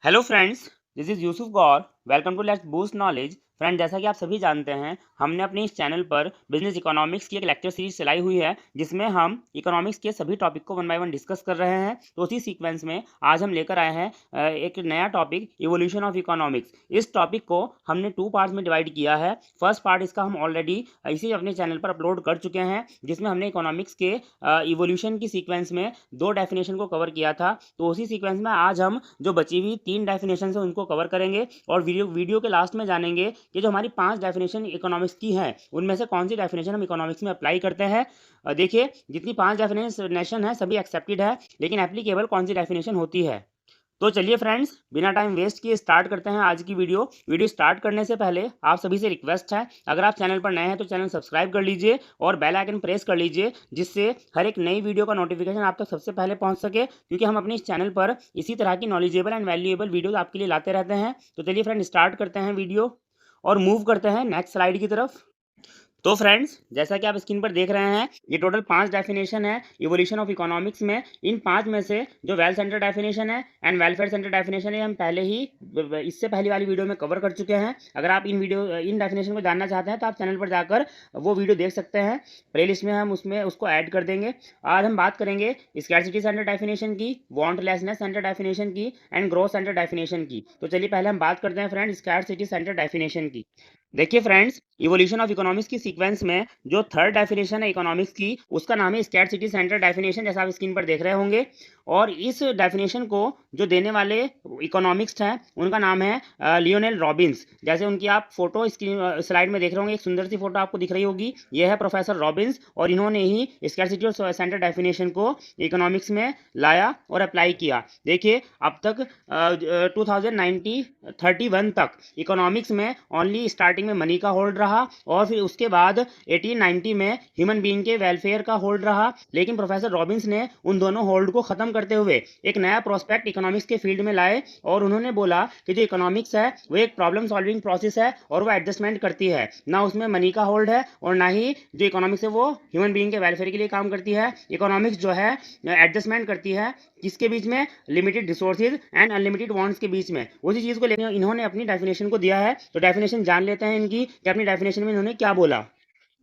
Hello friends, this is Yusuf Gaur. Welcome to let's boost knowledge. Friend, जैसा कि आप सभी जानते हैं, हमने अपने इस चैनल पर बिजनेस इकोनॉमिक्स की एक लेक्चर सीरीज चलाई हुई है, जिसमें हम इकोनॉमिक्स के सभी टॉपिक को वन बाय वन डिस्कस कर रहे हैं। तो उसी सीक्वेंस में आज हम लेकर आए हैं एक नया टॉपिक, इवोल्यूशन ऑफ इकोनॉमिक्स। इस टॉपिक को हमने 2 पार्ट्स में डिवाइड किया है। फर्स्ट पार्ट इसका हम ऑलरेडी इसी अपने चैनल पर अपलोड कर चुके हैं, जिसमें हमने इकोनॉमिक्स के इवोल्यूशन की सीक्वेंस में 2 डेफिनेशन को कवर किया था। तो उसी सीक्वेंस में आज हम जो बची हुई 3 डेफिनेशन है उनको कवर करेंगे और वीडियो के लास्ट में जानेंगे कि जो हमारी 5 डेफिनेशन इकोनॉमिक्स की हैं, उनमें से कौन सी डेफिनेशन हम इकोनॉमिक्स में अप्लाई करते हैं। देखिए, जितनी 5 डेफिनेशन है सभी एक्सेप्टेड है, लेकिन एप्लीकेबल कौन सी डेफिनेशन होती है। तो चलिए फ्रेंड्स, बिना टाइम वेस्ट किए स्टार्ट करते हैं आज की वीडियो स्टार्ट करने से पहले आप सभी से रिक्वेस्ट है, अगर आप चैनल पर नए हैं तो चैनल सब्सक्राइब कर लीजिए और बेल आइकन प्रेस कर लीजिए, जिससे हर एक नई वीडियो का नोटिफिकेशन आप तक सबसे पहले पहुंच सके, क्योंकि हम अपने इस चैनल पर इसी तरह की नॉलेजेबल एंड वैल्यूएबल वीडियोज आपके लिए लाते रहते हैं। तो चलिए फ्रेंड, स्टार्ट करते हैं वीडियो और मूव करते हैं नेक्स्ट स्लाइड की तरफ। तो फ्रेंड्स, जैसा कि आप स्क्रीन पर देख रहे हैं, ये टोटल 5 डेफिनेशन है इवोल्यूशन ऑफ इकोनॉमिक्स में। इन 5 में से जो वेल सेंटर डेफिनेशन है एंड वेलफेयर सेंटर डेफिनेशन है, हम पहले ही इससे पहली वाली वीडियो में कवर कर चुके हैं। अगर आप इन डेफिनेशन को जानना चाहते हैं तो आप चैनल पर जाकर वो वीडियो देख सकते हैं। प्लेलिस्ट में हम उसमें उसको ऐड कर देंगे। आज हम बात करेंगे स्कैरसिटी सेंटर डेफिनेशन की, वांटलेसनेस सेंटर डेफिनेशन की एंड ग्रोथ सेंटर डेफिनेशन की। तो चलिए पहले हम बात करते हैं फ्रेंड स्कैरसिटी सेंटर डेफिनेशन की। देखिए फ्रेंड्स, इवोल्यूशन ऑफ इकोनॉमिक्स की सीक्वेंस में जो थर्ड डेफिनेशन है इकोनॉमिक्स की, उसका नाम है स्कैरसिटी सेंटर डेफिनेशन, जैसा आप स्क्रीन पर देख रहे होंगे। और इस डेफिनेशन को जो देने वाले इकोनॉमिक्स्ट हैं, उनका नाम है लियोनेल रॉबिन्स। जैसे उनकी आप फोटो स्क्रीन स्लाइड में देख रहे होंगे, एक सुंदर सी फोटो आपको दिख रही होगी, यह है प्रोफेसर रॉबिन्स, और इन्होंने ही स्कैरसिटी सेंटर डेफिनेशन को इकोनॉमिक्स में लाया और अप्लाई किया। देखिए, अब तक 2031 तक इकोनॉमिक्स में ओनली स्टार्टिंग में मनी का होल्ड रहा, और फिर उसके बाद 1890 में ह्यूमन बीइंग के वेलफेयर का होल्ड रहा। लेकिन प्रोफेसर रॉबिन्स ने उन दोनों होल्ड को खत्म करते हुए एक नया प्रोस्पेक्ट इकोनॉमिक्स के फील्ड में लाए, और उन्होंने बोला कि जो इकोनॉमिक्स है वो एक प्रॉब्लम सॉल्विंग प्रोसेस है, और वो एडजस्टमेंट करती है, ना उसमें मनी का होल्ड है और ना ही जो इकोनॉमिक्स है वो ह्यूमन बीइंग के वेलफेयर के लिए काम करती है। इकोनॉमिक्स जो है एडजस्टमेंट करती है किसके बीच में? Limited resources and unlimited wants के बीच में। उसी चीज को लेकर इन्होंने अपनी डेफिनेशन को दिया है। तो डेफिनेशन जान लेते हैं इनकी कि अपनी डेफिनेशन में इन्होंने क्या बोला।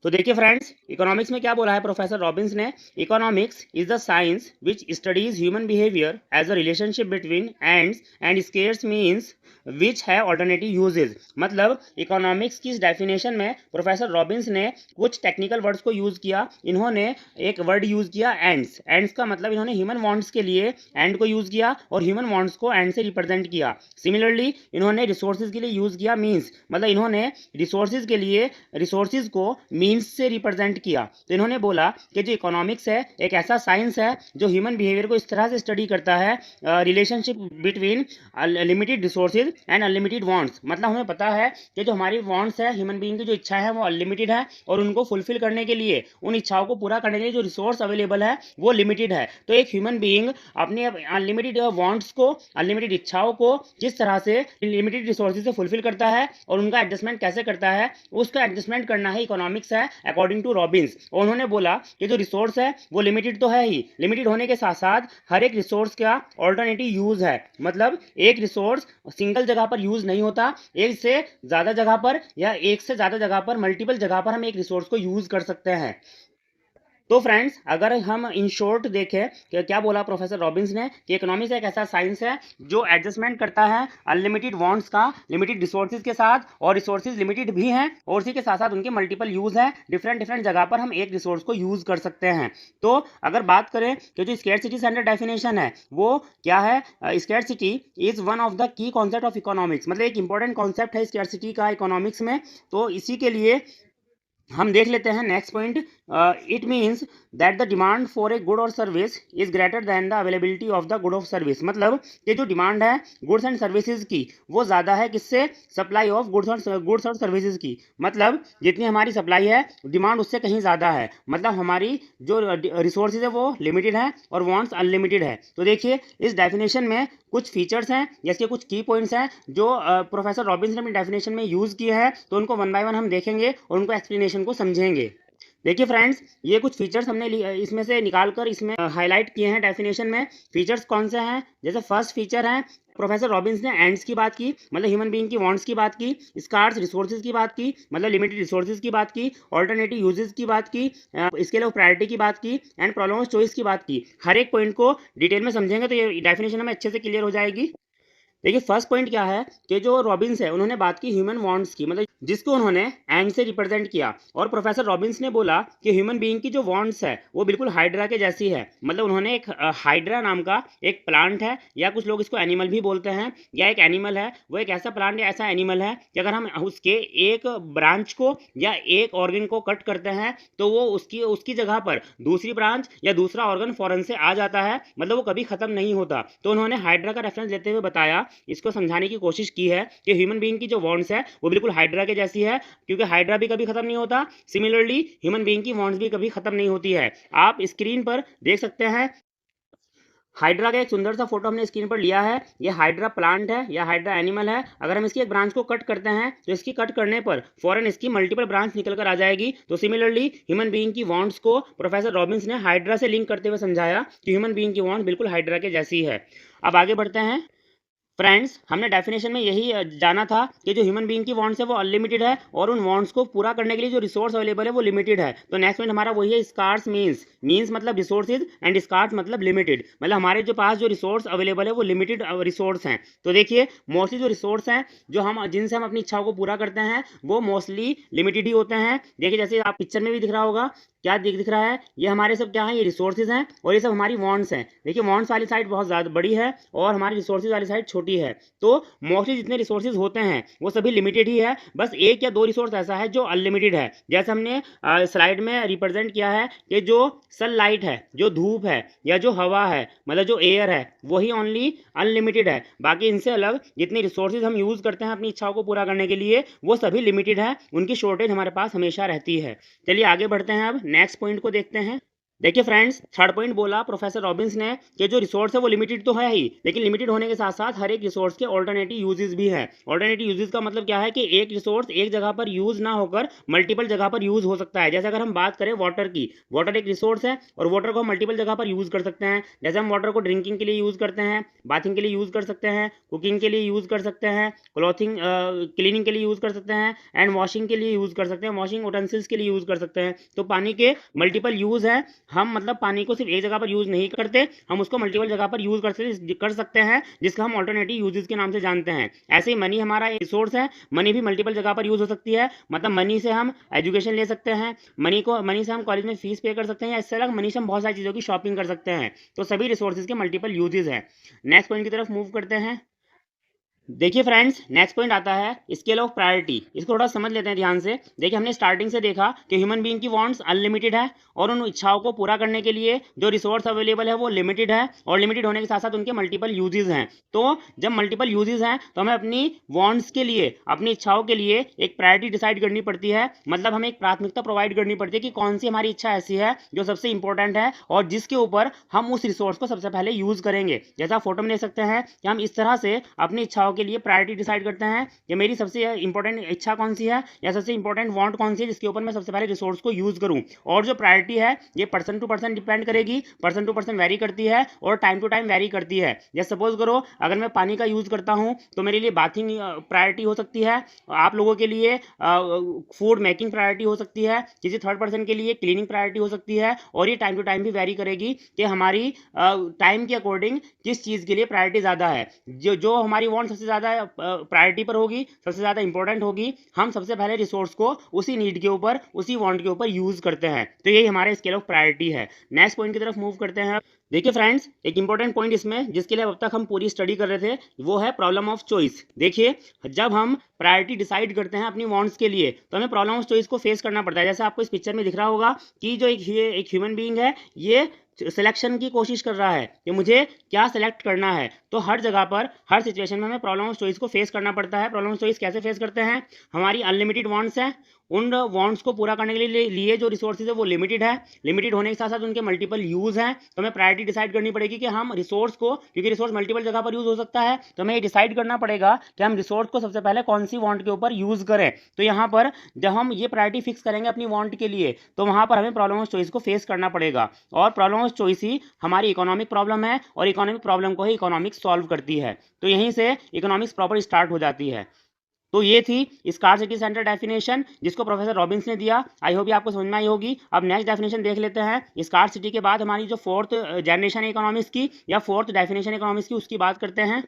तो देखिए फ्रेंड्स, इकोनॉमिक्स में क्या बोला है प्रोफेसर रॉबिन्स ने? Economics is the science which studies human behaviour as a relationship between ends and scarce means which have alternative usage. मतलब इकोनॉमिक्स की इस डेफिनेशन में प्रोफेसर रॉबिन्स ने कुछ टेक्निकल वर्ड्स को यूज किया। इन्होंने एक वर्ड यूज किया एंड्स। एंड्स का मतलब इन्होंने ह्यूमन वांट्स के लिए एंड को यूज किया और ह्यूमन वांट्स को एंड से रिप्रेजेंट किया। सिमिलरली इन्होंने रिसोर्सेज के लिए यूज किया मीन्स। मतलब इन्होंने रिसोर्सेज के लिए रिसोर्सेज को मीन्स से रिप्रेजेंट किया। तो इन्होंने बोला कि जो इकोनॉमिक्स है एक ऐसा साइंस है जो ह्यूमन बिहेवियर को इस तरह से स्टडी करता है, relationship between limited resources and unlimited wants. मतलब हमें पता है कि जो हमारी वांट्स है, ह्यूमन बीइंग की जो इच्छा है वो अनलिमिटेड है, और उनको फुलफिल करने के लिए, उन इच्छाओं को पूरा करने के लिए जो रिसोर्स अवेलेबल है वो लिमिटेड है। तो एक ह्यूमन बीइंग अपने अनलिमिटेड वांट्स को, अनलिमिटेड इच्छाओं को किस तरह से लिमिटेड रिसोर्सेज से फुलफिल करता है और उनका एडजस्टमेंट कैसे करता है, उसका एडजस्टमेंट करना है इकोनॉमिक्स है अकॉर्डिंग टू रॉबिन्स। और उन्होंने बोला कि जो रिसोर्स है वो लिमिटेड तो है ही, लिमिटेड होने के साथ साथ हर एक रिसोर्स का ऑल्टरनेटिव यूज है। मतलब एक रिसोर्स सिंगल जगह पर यूज नहीं होता, एक से ज्यादा जगह पर या एक से ज्यादा जगह पर, मल्टीपल जगह पर हम एक रिसोर्स को यूज कर सकते हैं। तो फ्रेंड्स, अगर हम इन शॉर्ट देखें कि क्या बोला प्रोफेसर रॉबिन्स ने, कि इकोनॉमिक्स एक ऐसा साइंस है जो एडजस्टमेंट करता है अनलिमिटेड वांट्स का लिमिटेड रिसोर्सेज के साथ, और रिसोर्सेज लिमिटेड भी हैं और इसी के साथ साथ उनके मल्टीपल यूज है। डिफरेंट डिफरेंट जगह पर हम एक रिसोर्स को यूज कर सकते हैं। तो अगर बात करें कि जो स्कैरसिटी सेंटर डेफिनेशन है वो क्या है? Scarcity is one of the key concept of economics. मतलब एक इंपॉर्टेंट कॉन्सेप्ट है स्कैरसिटी का इकोनॉमिक्स में। तो इसी के लिए हम देख लेते हैं next point. It means that the demand for a good और service is greater than the availability of the good of service. मतलब ये जो डिमांड है गुड्स एंड सर्विसेज की वो ज़्यादा है किससे? सप्लाई ऑफ गुड्स और सर्विसेज की। मतलब जितनी हमारी सप्लाई है, डिमांड उससे कहीं ज़्यादा है। मतलब हमारी जो रिसोर्सेज है वो लिमिटेड है और वांट्स अनलिमिटेड है। तो देखिए, इस डेफिनेशन में कुछ फीचर्स हैं, जैसे कुछ की पॉइंट्स हैं जो प्रोफेसर रॉबिन्स ने अपनी डेफिनेशन में यूज़ किए हैं। तो उनको वन बाय वन हम देखेंगे और उनको एक्सप्लेनेशन को समझेंगे। देखिए फ्रेंड्स, ये कुछ फीचर्स हमने इसमें से निकाल कर इसमें हाईलाइट किए हैं डेफिनेशन में। फीचर्स कौन से हैं? जैसे फर्स्ट फीचर है प्रोफेसर रॉबिन्स ने एंड्स की बात की, मतलब ह्यूमन बीइंग की वांट्स की बात की, स्कार्स रिसोर्सेज की बात की, मतलब लिमिटेड रिसोर्सेज की बात की, ऑल्टरनेटिव यूजेस की बात की, स्केल ऑफ प्रायोरिटी की बात की एंड प्रॉब्लम ऑफ चॉइस की बात की। हर एक पॉइंट को डिटेल में समझेंगे तो ये डेफिनेशन हमें अच्छे से क्लियर हो जाएगी। देखिए फर्स्ट पॉइंट क्या है कि जो रॉबिन्स है उन्होंने बात की ह्यूमन वांट्स की, मतलब जिसको उन्होंने एंड से रिप्रेजेंट किया, और प्रोफेसर रॉबिन्स ने बोला कि ह्यूमन बीइंग की जो वांट्स है वो बिल्कुल हाइड्रा के जैसी है। मतलब उन्होंने एक हाइड्रा नाम का एक प्लांट है, या कुछ लोग इसको एनिमल भी बोलते हैं, या एक एनिमल है, वो एक ऐसा प्लांट या ऐसा एनिमल है कि अगर हम उसके एक ब्रांच को या एक ऑर्गन को कट करते हैं तो वो उसकी उसकी जगह पर दूसरी ब्रांच या दूसरा ऑर्गन फौरन से आ जाता है, मतलब वो कभी खत्म नहीं होता। तो उन्होंने हाइड्रा का रेफरेंस लेते हुए बताया, इसको समझाने की कोशिश की है कि ह्यूमन बीइंग की जो वांट्स है वो बिल्कुल हाइड्रा के जैसी है, क्योंकि हाइड्रा भी कभी खत्म नहीं होता। सिमिलरली ह्यूमन बीइंग की वांट्स भी कभी खत्म नहीं होती है। आप स्क्रीन पर देख सकते हैं हाइड्रा का एक सुंदर सा फोटो हमने स्क्रीन पर लिया है। ये हाइड्रा प्लांट है या हाइड्रा एनिमल है। अगर हम इसकी एक ब्रांच को कट करते हैं तो इसकी कट करने पर फौरन इसकी मल्टीपल ब्रांच निकल कर आ जाएगी। तो सिमिलरली ह्यूमन बीइंग की वांट्स को प्रोफेसर रॉबिन्स ने हाइड्रा से लिंक करते हुए समझाया कि ह्यूमन बीइंग की वांट्स बिल्कुल हाइड्रा के जैसी है। अब आगे बढ़ते हैं फ्रेंड्स, हमने डेफिनेशन में यही जाना था कि जो ह्यूमन बीइंग की वांट्स है वो अनलिमिटेड है और उन वांट्स को पूरा करने के लिए जो रिसोर्स अवेलेबल है वो लिमिटेड है। तो नेक्स्ट पॉइंट हमारा वही है स्कार्स मींस मतलब रिसोर्सेज एंड स्कार्स मतलब लिमिटेड, मतलब हमारे जो पास जो रिसोर्स अवेलेबल है वो लिमिटेड रिसोर्स हैं। तो देखिए मोस्टली जो रिसोर्स हैं जो हम जिनसे हम अपनी इच्छाओं को पूरा करते हैं वो मोस्टली लिमिटेड ही होते हैं। देखिए जैसे आप पिक्चर में भी दिख रहा होगा, क्या दिख रहा है, ये हमारे सब क्या है, ये रिसोर्सेज हैं और ये सब हमारी वांट्स हैं। देखिए वांट्स वाली साइड बहुत ज़्यादा बड़ी है और हमारी रिसोर्सेज वाली साइड छोटी है। तो मोस्टली जितने रिसोर्सेज होते हैं वो सभी लिमिटेड ही है, बस एक या दो रिसोर्स ऐसा है जो अनलिमिटेड है। जैसे हमने स्लाइड में रिप्रेजेंट किया है कि जो सनलाइट है, जो धूप है या जो हवा है, मतलब जो एयर है, वही ओनली अनलिमिटेड है। बाकी इनसे अलग जितनी रिसोर्सेज हम यूज़ करते हैं अपनी इच्छाओं को पूरा करने के लिए वो सभी लिमिटेड है, उनकी शॉर्टेज हमारे पास हमेशा रहती है। चलिए आगे बढ़ते हैं, अब नेक्स्ट पॉइंट को देखते हैं। देखिए फ्रेंड्स, थर्ड पॉइंट बोला प्रोफेसर रॉबिन्स ने कि जो रिसोर्स है वो लिमिटेड तो है ही, लेकिन लिमिटेड होने के साथ साथ हर एक रिसोर्स के ऑल्टरनेटिव यूजेस भी है। ऑल्टरनेटिव यूजेस का मतलब क्या है कि एक रिसोर्स एक जगह पर यूज ना होकर मल्टीपल जगह पर यूज हो सकता है। जैसे अगर हम बात करें वाटर की, वाटर एक रिसोर्स है और वाटर को हम मल्टीपल जगह पर यूज कर सकते हैं। जैसे हम वाटर को ड्रिंकिंग के लिए यूज करते हैं, बाथिंग के लिए यूज कर सकते हैं, कुकिंग के लिए यूज कर सकते हैं, क्लॉथिंग क्लीनिंग के लिए यूज कर सकते हैं एंड वॉशिंग के लिए यूज कर सकते हैं, वॉशिंग यूटेंसिल्स के लिए यूज कर सकते हैं। तो पानी के मल्टीपल यूज है, हम मतलब पानी को सिर्फ एक जगह पर यूज नहीं करते, हम उसको मल्टीपल जगह पर यूज कर सकते हैं, जिसका हम ऑल्टरनेटिव यूजेस के नाम से जानते हैं। ऐसे ही मनी हमारा रिसोर्स है, मनी भी मल्टीपल जगह पर यूज हो सकती है। मतलब मनी से हम एजुकेशन ले सकते हैं, मनी से हम कॉलेज में फीस पे कर सकते हैं, या इससे अलग मनी से हम बहुत सारी चीज़ों की शॉपिंग कर सकते हैं। तो सभी रिसोर्सेज के मल्टीपल यूजेस हैं। नेक्स्ट पॉइंट की तरफ मूव करते हैं। देखिए फ्रेंड्स, नेक्स्ट पॉइंट आता है स्केल ऑफ प्रायोरिटी। इसको थोड़ा समझ लेते हैं ध्यान से। देखिए हमने स्टार्टिंग से देखा कि ह्यूमन बीइंग की वांट्स अनलिमिटेड है और उन इच्छाओं को पूरा करने के लिए जो रिसोर्स अवेलेबल है वो लिमिटेड है, और लिमिटेड होने के साथ साथ उनके मल्टीपल यूजेस हैं। तो जब मल्टीपल यूजेस हैं तो हमें अपनी वांट्स के लिए, अपनी इच्छाओं के लिए एक प्रायोरिटी डिसाइड करनी पड़ती है। मतलब हमें एक प्राथमिकता प्रोवाइड करनी पड़ती है कि कौन सी हमारी इच्छा ऐसी है जो सबसे इंपॉर्टेंट है और जिसके ऊपर हम उस रिसोर्स को सबसे पहले यूज करेंगे। जैसा फोटो में देख सकते हैं कि हम इस तरह से अपनी इच्छाओं के लिए प्रायोरिटी डिसाइड करते हैं कि मेरी सबसे इंपॉर्टेंट इच्छा कौन सी है या सबसे इंपॉर्टेंट वांट कौन सी है जिसके ऊपर मैं सबसे पहले रिसोर्स को यूज करूं। और जो प्रायोरिटी है ये पर्सन टू पर्सन डिपेंड करेगी, पर्सन टू पर्सन वेरी करती है और टाइम टू टाइम वेरी करती है। जैसे सपोज करो अगर मैं पानी का यूज करता हूं तो मेरे लिए बाथिंग प्रायोरिटी हो सकती है, आप लोगों के लिए फूड मेकिंग प्रायोरिटी हो सकती है, किसी थर्ड पर्सन के लिए क्लीनिंग प्रायोरिटी हो सकती है, और ये टाइम टू टाइम भी वेरी करेगी कि हमारी टाइम के अकॉर्डिंग किस चीज़ के लिए प्रायोरिटी ज़्यादा है। जो हमारी वांट सबसे ज़्यादा प्रायोरिटी पर होगी, सबसे ज़्यादा इंपॉर्टेंट होगी, हम सबसे पहले रिसोर्स को उसी नीड के ऊपर, उसी वांट के ऊपर यूज करते हैं। तो यही हमारे स्केल ऑफ प्रायोरिटी है। नेक्स्ट पॉइंट की तरफ मूव करते हैं। देखिए फ्रेंड्स, एक इंपॉर्टेंट पॉइंट इसमें जिसके लिए अब तक हम पूरी स्टडी कर रहे थे वो है प्रॉब्लम ऑफ चॉइस। देखिए जब हम प्रायोरिटी डिसाइड करते हैं अपनी वांट्स के लिए तो हमें प्रॉब्लम ऑफ चॉइस को फेस करना पड़ता है। जैसे आपको इस पिक्चर में दिख रहा होगा कि जो एक ह्यूमन बीइंग है ये सिलेक्शन की कोशिश कर रहा है कि मुझे क्या सिलेक्ट करना है। तो हर जगह पर, हर सिचुएशन में हमें प्रॉब्लम ऑफ चॉइस को फेस करना पड़ता है। प्रॉब्लम ऑफ चॉइस कैसे फेस करते हैं? हमारी अनलिमिटेड वांट्स हैं, उन वांट्स को पूरा करने के लिए जो रिसोर्सेज है वो लिमिटेड है, लिमिटेड होने के साथ साथ उनके मल्टीपल यूज हैं, तो हमें प्रायोरिटी प्रायोरिटी डिसाइड करनी पड़ेगी कि हम रिसोर्स को, क्योंकि रिसोर्स मल्टीपल जगह पर यूज हो सकता है, तो हमें ये डिसाइड करना पड़ेगा कि हम रिसोर्स को सबसे पहले कौन सी वांट के ऊपर यूज करें। तो यहाँ पर जब हम ये प्रायोरिटी फिक्स करेंगे अपनी वांट के लिए, तो वहां पर हमें प्रॉब्लम ऑफ चॉइस को फेस करना पड़ेगा, और प्रॉब्लम ऑफ चॉइस ही हमारी इकोनॉमिक प्रॉब्लम है, और इकोनॉमिक प्रॉब्लम को ही इकोनॉमिक्स सॉल्व करती है। तो यहीं से इकोनॉमिक्स प्रॉपर स्टार्ट हो जाती है। तो ये थी स्कार्सिटी सेंटर डेफिनेशन जिसको प्रोफेसर रॉबिन्स ने दिया। आई होप ये आपको समझ में आई होगी। अब नेक्स्ट डेफिनेशन देख लेते हैं। स्कार्सिटी के बाद हमारी जो फोर्थ जनरेशन है इकोनॉमिक्स की, या फोर्थ डेफिनेशन इकोनॉमिक्स की, उसकी बात करते हैं।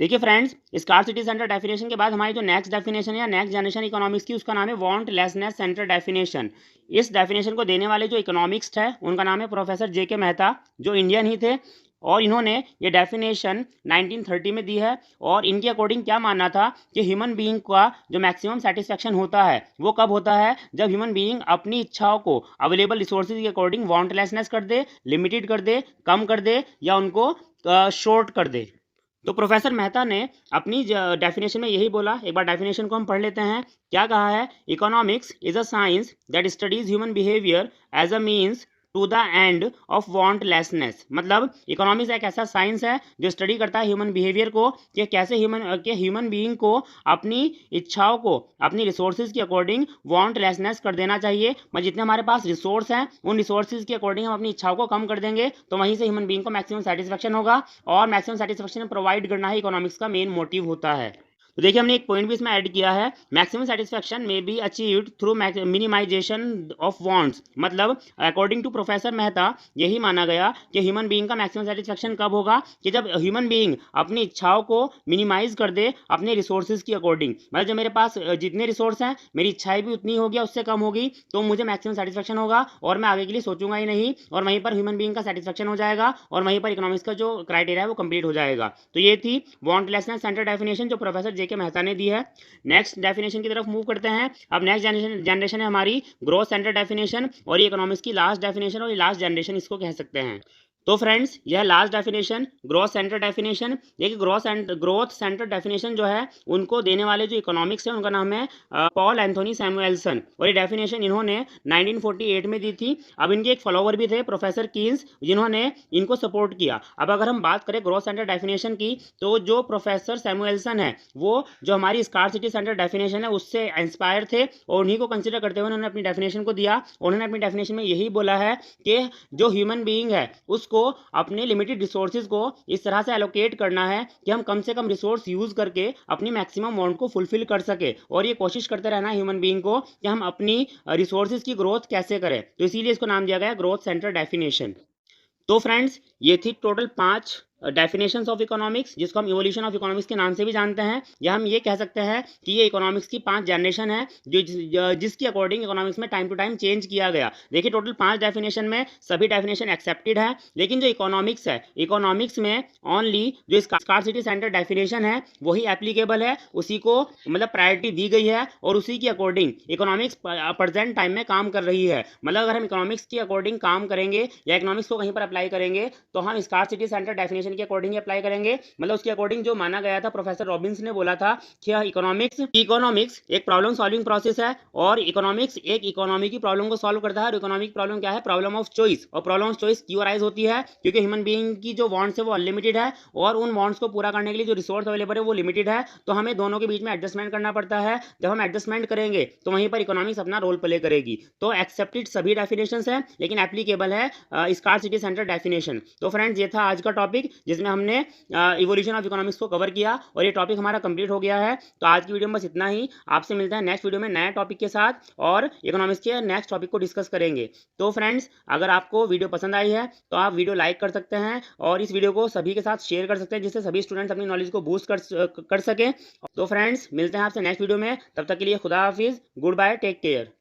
देखिए फ्रेंड्स, स्कार्सिटी सेंटर डेफिनेशन के बाद हमारी जो नेक्स्ट डेफिनेशन है या नेक्स्ट जनरेशन इकोनॉमिक्स की, उसका नाम है वांट लेसनेस सेंटर डेफिनेशन। इस डेफिनेशन को देने वाले जो इकोनॉमिक्स है उनका नाम है प्रोफेसर जे.के. मेहता, जो इंडियन ही थे, और इन्होंने ये डेफिनेशन 1930 में दी है। और इनके अकॉर्डिंग क्या मानना था कि ह्यूमन बीइंग का जो मैक्सिमम सेटिस्फेक्शन होता है वो कब होता है, जब ह्यूमन बीइंग अपनी इच्छाओं को अवेलेबल रिसोर्सेज के अकॉर्डिंग वांटलेसनेस कर दे, लिमिटेड कर दे, कम कर दे, या उनको शॉर्ट कर दे। तो प्रोफेसर मेहता ने अपनी डेफिनेशन में यही बोला। एक बार डेफिनेशन को हम पढ़ लेते हैं। क्या कहा है? Economics is a science that studies human behaviour as a means to the end of wantlessness. मतलब इकोनॉमिक्स एक ऐसा साइंस है जो स्टडी करता है ह्यूमन बिहेवियर को, कि कैसे ह्यूमन बीइंग को अपनी इच्छाओं को अपनी रिसोर्सेज के अकॉर्डिंग वांटलेसनेस कर देना चाहिए। मतलब जितने हमारे पास रिसोर्स हैं उन रिसोर्सेज के अकॉर्डिंग हम अपनी इच्छाओं को कम कर देंगे, तो वहीं से ह्यूमन बीइंग को मैक्सिमम सेटिस्फेक्शन होगा, और मैक्सिमम सेटिस्फेक्शन प्रोवाइड करना ही इकोनॉमिक्स का मेन मोटिव होता है। तो देखिए हमने एक पॉइंट भी इसमें ऐड किया है, maximum satisfaction may be achieved through minimisation of wants. मतलब अकॉर्डिंग टू प्रोफेसर मेहता यही माना गया कि ह्यूमन बीइंग का मैक्सिमम सेटिस्फेक्शन कब होगा, कि जब ह्यूमन बीइंग अपनी इच्छाओं को मिनिमाइज कर दे अपने रिसोर्सेज की अकॉर्डिंग। मतलब जब मेरे पास जितने रिसोर्स हैं मेरी इच्छाएं भी उतनी होगी, उससे कम होगी, तो मुझे मैक्सिमम सेटिस्फेक्शन होगा, और मैं आगे के लिए सोचूंगा ही नहीं, और वहीं पर ह्यूमन बीइंग का सेटिस्फेक्शन हो जाएगा, और वहीं पर इकोनॉमिक्स का जो क्राइटेरिया है वो कंप्लीट हो जाएगा। तो ये थी वांटलेसनेस सेंटर डेफिनेशन जो प्रोफेसर जे.के. मेहता ने दी है। नेक्स्ट डेफिनेशन की तरफ मूव करते हैं। अब नेक्स्ट जनरेशन है हमारी ग्रोथ सेंटर डेफिनेशन, और ये इकोनॉमिक्स की लास्ट डेफिनेशन और ये लास्ट जनरेशन इसको कह सकते हैं। तो फ्रेंड्स यह last definition growth centre definition. देखिए ग्रोथ सेंटर डेफिनेशन जो है उनको देने वाले जो इकोनॉमिक्स है उनका नाम है पॉल एंथोनी सैमुएल्सन, और ये डेफिनेशन इन्होंने 1948 में दी थी। अब इनके एक फॉलोवर भी थे प्रोफेसर कीन्स, जिन्होंने इनको सपोर्ट किया। अब अगर हम बात करें ग्रोथ सेंटर डेफिनेशन की, तो जो प्रोफेसर सैमुएल्सन है वो जो हमारी स्कार्सिटी सेंटर डेफिनेशन है उससे इंस्पायर थे, और उन्हीं को कंसिडर करते हुए उन्होंने अपनी डेफिनेशन को दिया। उन्होंने अपनी डेफिनेशन में यही बोला है कि जो ह्यूमन बीइंग है उसको अपने लिमिटेड रिसोर्सेज को इस तरह से एलोकेट करना है कि हम कम से कम रिसोर्स यूज करके अपनी मैक्सिमम वांट को फुलफिल कर सके, और ये कोशिश करते रहना है ह्यूमन बीइंग को कि हम अपनी रिसोर्सेज की ग्रोथ कैसे करें। तो इसीलिए इसको नाम दिया गया ग्रोथ सेंटर डेफिनेशन। तो फ्रेंड्स ये थी टोटल 5 डेफिनेशंस ऑफ इकोनॉमिक्स, जिसको हम इवोल्यूशन ऑफ इकोनॉमिक्स के नाम से भी जानते हैं, या हम ये कह सकते हैं कि ये इकोनॉमिक्स की 5 जनरेशन है जिसकी अकॉर्डिंग इकोनॉमिक्स में टाइम टू टाइम चेंज किया गया। देखिए टोटल 5 डेफिनेशन में सभी डेफिनेशन एक्सेप्टेड है, लेकिन जो इकोनॉमिक्स है इकोनॉमिक्स में ओनली जो स्कार्सिटी सेंटर डेफिनेशन है वही एप्लीकेबल है, उसी को मतलब प्रायोरिटी दी गई है, और उसी के अकॉर्डिंग इकोनॉमिक्स प्रेजेंट टाइम में काम कर रही है। मतलब अगर हम इकोनॉमिक्स के अकॉर्डिंग काम करेंगे या इकोनॉमिक्स को कहीं पर अप्लाई करेंगे तो हम स्कार्सिटी सेंटर डेफिनेशन के अकॉर्डिंग अप्लाई करेंगे। मतलब उसके अकॉर्डिंग जो माना गया था, प्रोफेसर रॉबिन्स ने बोला था कि इकोनॉमिक्स एक प्रॉब्लम सॉल्विंग प्रोसेस है, और इकोनॉमिक्स एक इकोनॉमी की प्रॉब्लम को सॉल्व करता है। और इकोनॉमिक प्रॉब्लम क्या है? Problem of choice. और प्रॉब्लम ऑफ चॉइस क्यों अराइज होती है? क्योंकि ह्यूमन बीइंग की जो वांट्स है वो अनलिमिटेड है, और उन वांट्स को पूरा करने के लिए जो रिसोर्स अवेलेबल है वो लिमिटेड है। तो हमें दोनों के बीच में एडजस्टमेंट करना पड़ता है। जब हम एडजस्टमेंट करेंगे तो वहीं पर इकोनॉमिक्स अपना रोल प्ले करेगी। तो एक्सेप्टेड सभी डेफिनेशंस हैं, लेकिन एप्लीकेबल है स्कार्सिटी सेंटर डेफिनेशन। तो फ्रेंड्स ये था आज का टॉपिक जिसमें हमने इवोल्यूशन ऑफ इकोनॉमिक्स को कवर किया, और ये टॉपिक हमारा कंप्लीट हो गया है। तो आज की वीडियो में बस इतना ही। आपसे मिलते हैं नेक्स्ट वीडियो में नए टॉपिक के साथ, और इकोनॉमिक्स के नेक्स्ट टॉपिक को डिस्कस करेंगे। तो फ्रेंड्स अगर आपको वीडियो पसंद आई है तो आप वीडियो लाइक कर सकते हैं, और इस वीडियो को सभी के साथ शेयर कर सकते हैं, जिससे सभी स्टूडेंट्स अपनी नॉलेज को बूस्ट कर सकें। तो फ्रेंड्स मिलते हैं आपसे नेक्स्ट वीडियो में। तब तक के लिए खुदा हाफिज, गुड बाय, टेक केयर।